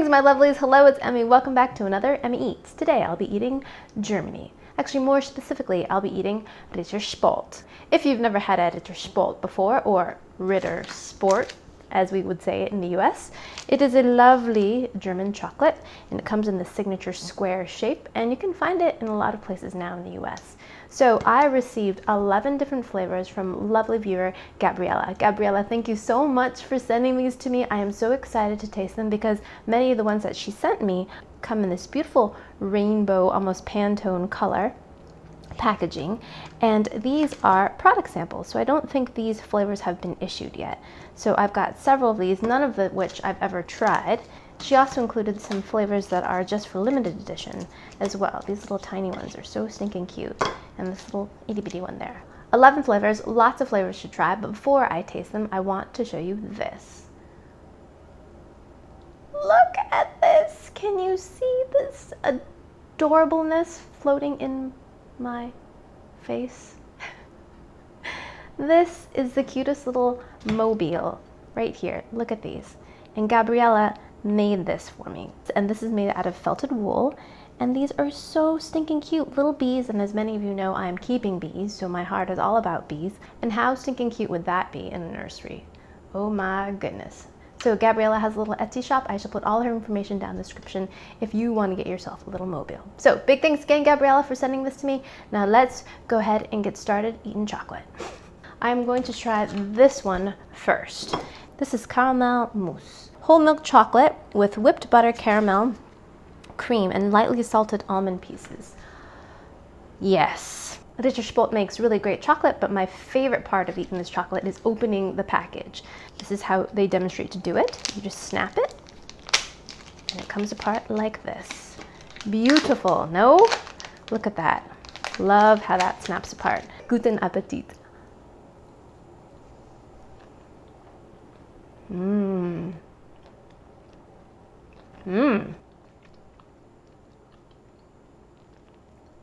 Greetings, my lovelies. Hello, it's Emmy. Welcome back to another Emmy Eats. Today I'll be eating Germany. Actually, more specifically, I'll be eating Ritter Sport. If you've never had a Ritter Sport before, or Ritter Sport, as we would say it in the US, it is a lovely German chocolate, and it comes in the signature square shape, and you can find it in a lot of places now in the US. So I received 11 different flavors from lovely viewer Gabriella. Gabriella, thank you so much for sending these to me. I am so excited to taste them because many of the ones that she sent me come in this beautiful rainbow, almost Pantone color packaging, and these are product samples, so I don't think these flavors have been issued yet. So I've got several of these, none of which I've ever tried. She also included some flavors that are just for limited edition as well. These little tiny ones are so stinking cute, and this little itty bitty one there. 11 flavors, lots of flavors to try, but before I taste them, I want to show you this. Look at this! Can you see this adorableness floating in my face? This is the cutest little mobile right here. Look at these. And Gabriella made this for me. And this is made out of felted wool. And these are so stinking cute. Little bees, and as many of you know, I am keeping bees, so my heart is all about bees. And how stinking cute would that be in a nursery? Oh my goodness. So Gabriella has a little Etsy shop. I shall put all her information down in the description if you want to get yourself a little mobile. So big thanks again, Gabriella, for sending this to me. Now let's go ahead and get started eating chocolate. I'm going to try this one first. This is KARAMELL-MOUSSE. Whole milk chocolate with whipped butter, caramel, cream, and lightly salted almond pieces. Yes. Ritter Sport makes really great chocolate, but my favorite part of eating this chocolate is opening the package. This is how they demonstrate to do it. You just snap it, and it comes apart like this. Beautiful, no? Look at that. Love how that snaps apart. Guten Appetit. Mmm. Mmm.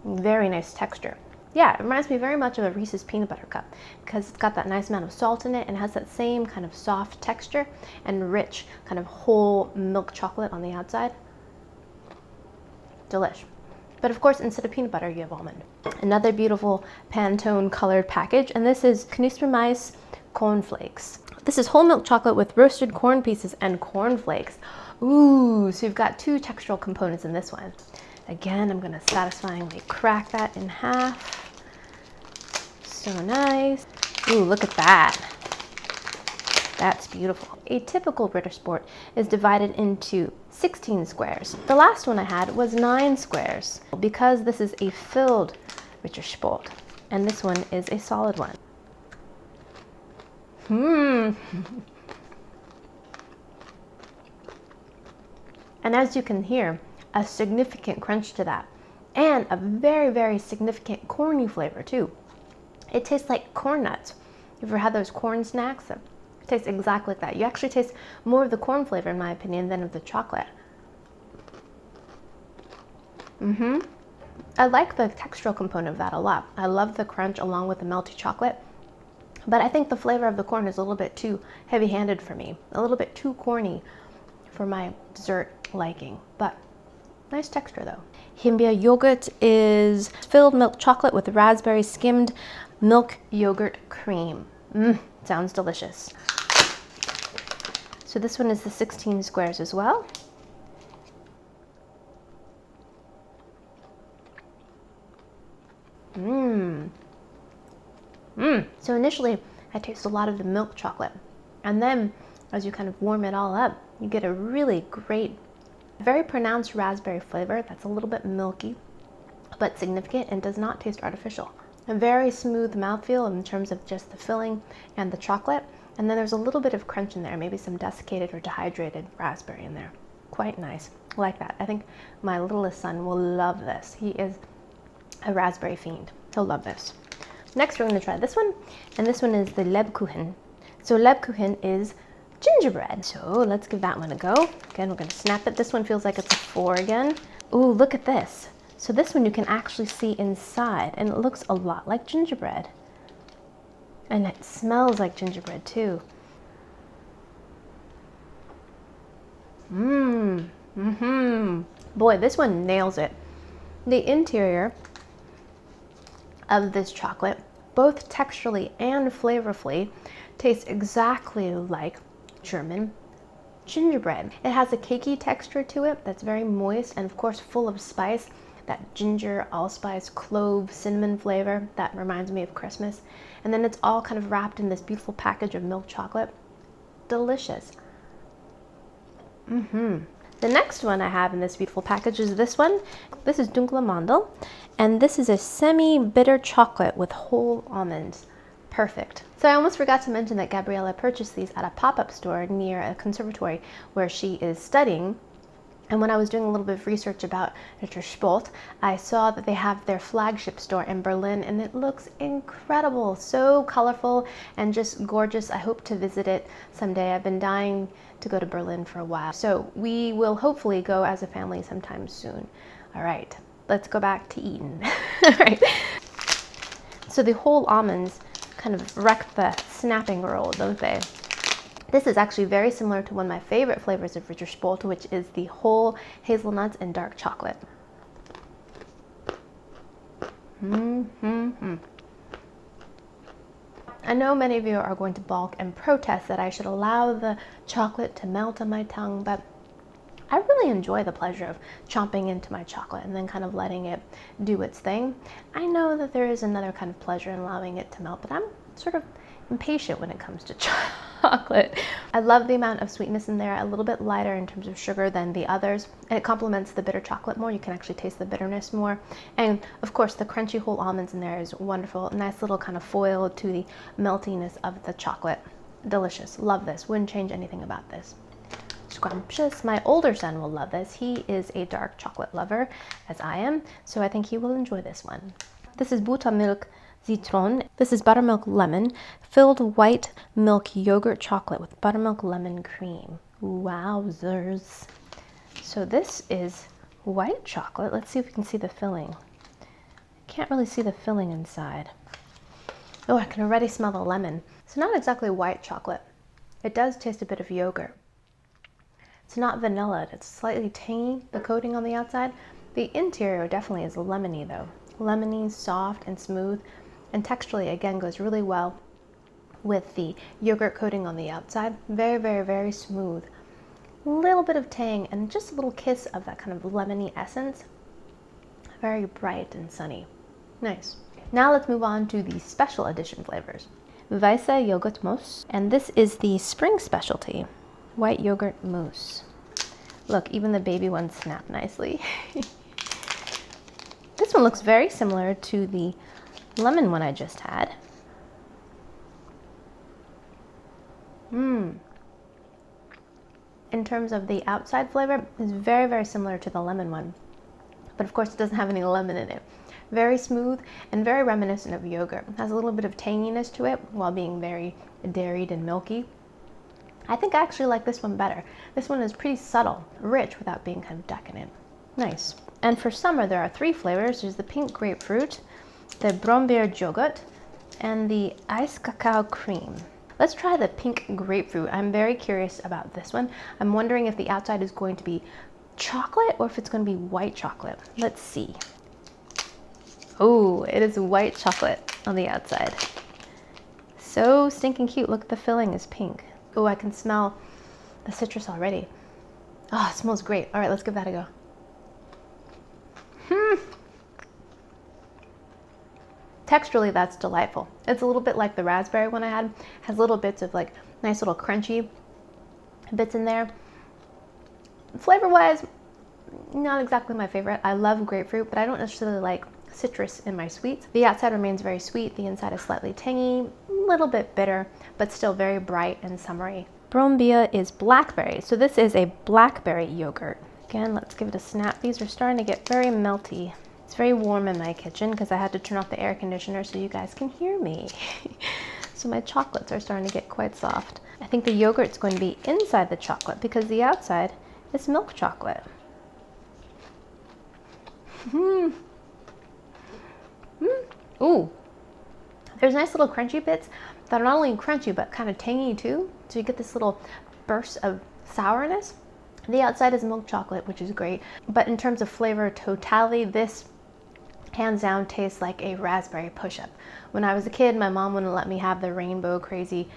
Very nice texture. Yeah, it reminds me very much of a Reese's peanut butter cup because it's got that nice amount of salt in it and has that same kind of soft texture and rich kind of whole milk chocolate on the outside. Delish. But of course, instead of peanut butter, you have almond. Another beautiful Pantone colored package, and this is KNUSPERMAIS cornflakes. This is whole milk chocolate with roasted corn pieces and cornflakes. Ooh, so you've got two textural components in this one. Again, I'm going to satisfyingly crack that in half. So nice. Ooh, look at that. That's beautiful. A typical Ritter Sport is divided into 16 squares. The last one I had was 9 squares because this is a filled Ritter Sport, and this one is a solid one. And as you can hear, a significant crunch to that, and a very, very significant corny flavor too. It tastes like corn nuts. You ever had those corn snacks? It tastes exactly like that. You actually taste more of the corn flavor, in my opinion, than of the chocolate. I like the textural component of that a lot. I love the crunch along with the melty chocolate, but I think the flavor of the corn is a little bit too heavy-handed for me, a little bit too corny for my dessert liking, but nice texture though. HIMBEER yogurt is filled milk chocolate with raspberry skimmed milk yogurt cream. Sounds delicious. So this one is the 16 squares as well. So initially, I taste a lot of the milk chocolate, and then as you kind of warm it all up, you get a really great, very pronounced raspberry flavor that's a little bit milky, but significant and does not taste artificial. A very smooth mouthfeel in terms of just the filling and the chocolate, and then there's a little bit of crunch in there, maybe some desiccated or dehydrated raspberry in there. Quite nice. I like that. I think my littlest son will love this. He is a raspberry fiend. He'll love this. Next, we're going to try this one, and this one is the LEBKUCHEN. So LEBKUCHEN is gingerbread. So let's give that one a go. Again, we're going to snap it. This one feels like it's a 4 again. Ooh, look at this. So this one you can actually see inside, and it looks a lot like gingerbread. And it smells like gingerbread too. Boy, this one nails it. The interior of this chocolate, both texturally and flavorfully, tastes exactly like German gingerbread. It has a cakey texture to it that's very moist and of course full of spice. That ginger, allspice, clove, cinnamon flavor that reminds me of Christmas. And then it's all kind of wrapped in this beautiful package of milk chocolate. Delicious. The next one I have in this beautiful package is this one. This is DUNKLE MANDEL, and this is a semi-bitter chocolate with whole almonds. Perfect. So I almost forgot to mention that Gabrielé purchased these at a pop-up store near a conservatory where she is studying. And when I was doing a little bit of research about Ritter Sport, I saw that they have their flagship store in Berlin, and it looks incredible, so colorful and just gorgeous. I hope to visit it someday. I've been dying to go to Berlin for a while, so we will hopefully go as a family sometime soon. All right, let's go back to eating. All right. So the whole almonds kind of wreck the snapping roll, don't they? This is actually very similar to one of my favorite flavors of Ritter Sport, which is the whole hazelnuts and dark chocolate. I know many of you are going to balk and protest that I should allow the chocolate to melt on my tongue, but I really enjoy the pleasure of chomping into my chocolate and then kind of letting it do its thing. I know that there is another kind of pleasure in allowing it to melt, but I'm sort of impatient when it comes to chocolate. I love the amount of sweetness in there, a little bit lighter in terms of sugar than the others, and it complements the bitter chocolate more. You can actually taste the bitterness more. And of course, the crunchy whole almonds in there is wonderful. Nice little kind of foil to the meltiness of the chocolate. Delicious. Love this. Wouldn't change anything about this. Scrumptious. My older son will love this. He is a dark chocolate lover, as I am, so I think he will enjoy this one. This is BUTTERMILCH-ZITRON. This is buttermilk lemon, filled white milk yogurt chocolate with buttermilk lemon cream. Wowzers. So this is white chocolate. Let's see if we can see the filling. I can't really see the filling inside. Oh, I can already smell the lemon. It's not exactly white chocolate. It does taste a bit of yogurt. It's not vanilla. It's slightly tangy, the coating on the outside. The interior definitely is lemony though. Lemony, soft and smooth, and texturally again goes really well with the yogurt coating on the outside. Very, very, very smooth. A little bit of tang and just a little kiss of that kind of lemony essence. Very bright and sunny. Nice. Now let's move on to the special edition flavors. WEISSE yogurt mousse, and this is the spring specialty, white yogurt mousse. Look, even the baby ones snap nicely. This one looks very similar to the lemon one I just had. In terms of the outside flavor, it's very, very similar to the lemon one. But of course it doesn't have any lemon in it. Very smooth and very reminiscent of yogurt. It has a little bit of tanginess to it while being very dairied and milky. I think I actually like this one better. This one is pretty subtle, rich without being kind of decadent. Nice. And for summer there are 3 flavors. There's the pink grapefruit, the Brombeer yogurt, and the EISKAKAO-CREME. Let's try the pink grapefruit. I'm very curious about this one. I'm wondering if the outside is going to be chocolate or if it's going to be white chocolate. Let's see. Oh, it is white chocolate on the outside. So stinking cute. Look, the filling is pink. Oh, I can smell the citrus already. Oh, it smells great. All right, let's give that a go. Texturally, that's delightful. It's a little bit like the raspberry one I had. Has little bits of like nice little crunchy bits in there. Flavor-wise, not exactly my favorite. I love grapefruit, but I don't necessarily like citrus in my sweets. The outside remains very sweet. The inside is slightly tangy, a little bit bitter, but still very bright and summery. Brombeer is blackberry. So this is a blackberry yogurt. Again, let's give it a snap. These are starting to get very melty. It's very warm in my kitchen because I had to turn off the air conditioner so you guys can hear me. So my chocolates are starting to get quite soft. I think the yogurt's going to be inside the chocolate because the outside is milk chocolate. Ooh, there's nice little crunchy bits that are not only crunchy but kind of tangy too. So you get this little burst of sourness. The outside is milk chocolate, which is great, but in terms of flavor totality, this hands down tastes like a raspberry push-up. When I was a kid, my mom wouldn't let me have the rainbow crazy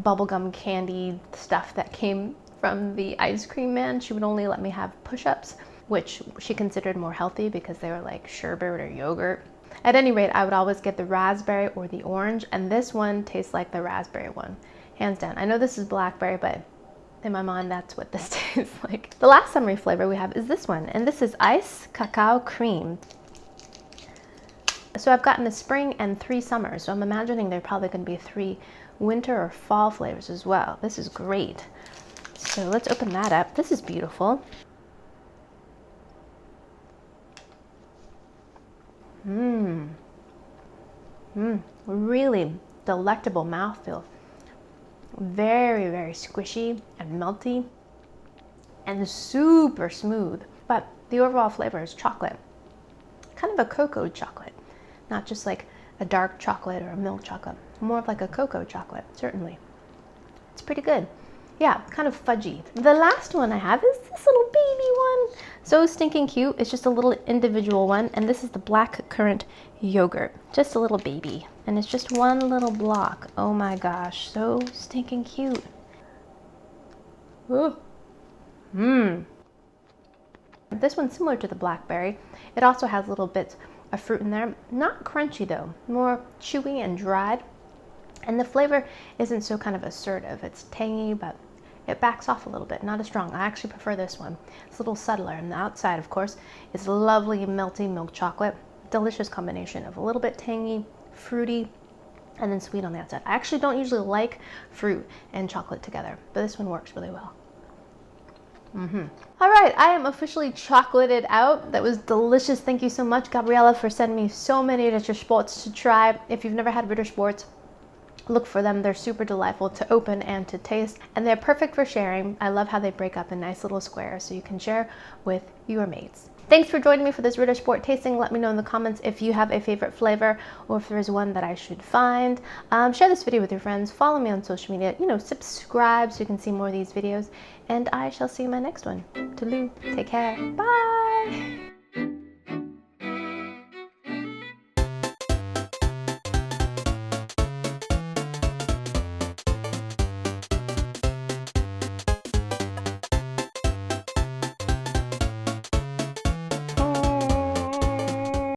bubblegum candy stuff that came from the ice cream man. She would only let me have push-ups, which she considered more healthy because they were like sherbet or yogurt. At any rate, I would always get the raspberry or the orange, and this one tastes like the raspberry one, hands down. I know this is blackberry, but in my mind, that's what this tastes like. The last summery flavor we have is this one, and this is EISKAKAO-CREME. So I've gotten a spring and 3 summers, so I'm imagining they're probably going to be 3 winter or fall flavors as well. This is great. So let's open that up. This is beautiful. Really delectable mouthfeel. Very, very squishy and melty and super smooth. But the overall flavor is chocolate. Kind of a cocoa chocolate. Not just like a dark chocolate or a milk chocolate. More of like a cocoa chocolate, certainly. It's pretty good. Yeah, kind of fudgy. The last one I have is this little baby one. So stinking cute. It's just a little individual one. And this is the black currant yogurt. Just a little baby. And it's just one little block. Oh my gosh, so stinking cute. Ooh. This one's similar to the blackberry. It also has little bits of fruit in there. Not crunchy though, more chewy and dried. And the flavor isn't so kind of assertive. It's tangy, but it backs off a little bit, not as strong. I actually prefer this one. It's a little subtler. And the outside, of course, is lovely melty milk chocolate. Delicious combination of a little bit tangy, fruity, and then sweet on the outside. I actually don't usually like fruit and chocolate together, but this one works really well. All right, I am officially chocolated out. That was delicious. Thank you so much, Gabriela, for sending me so many Ritter Sports to try. If you've never had Ritter Sports, look for them. They're super delightful to open and to taste, and they're perfect for sharing. I love how they break up in nice little squares so you can share with your mates. Thanks for joining me for this Ritter Sport tasting. Let me know in the comments if you have a favorite flavor or if there's one that I should find. Share this video with your friends. Follow me on social media. Subscribe so you can see more of these videos. And I shall see you in my next one. Toodaloo. Take care. Bye.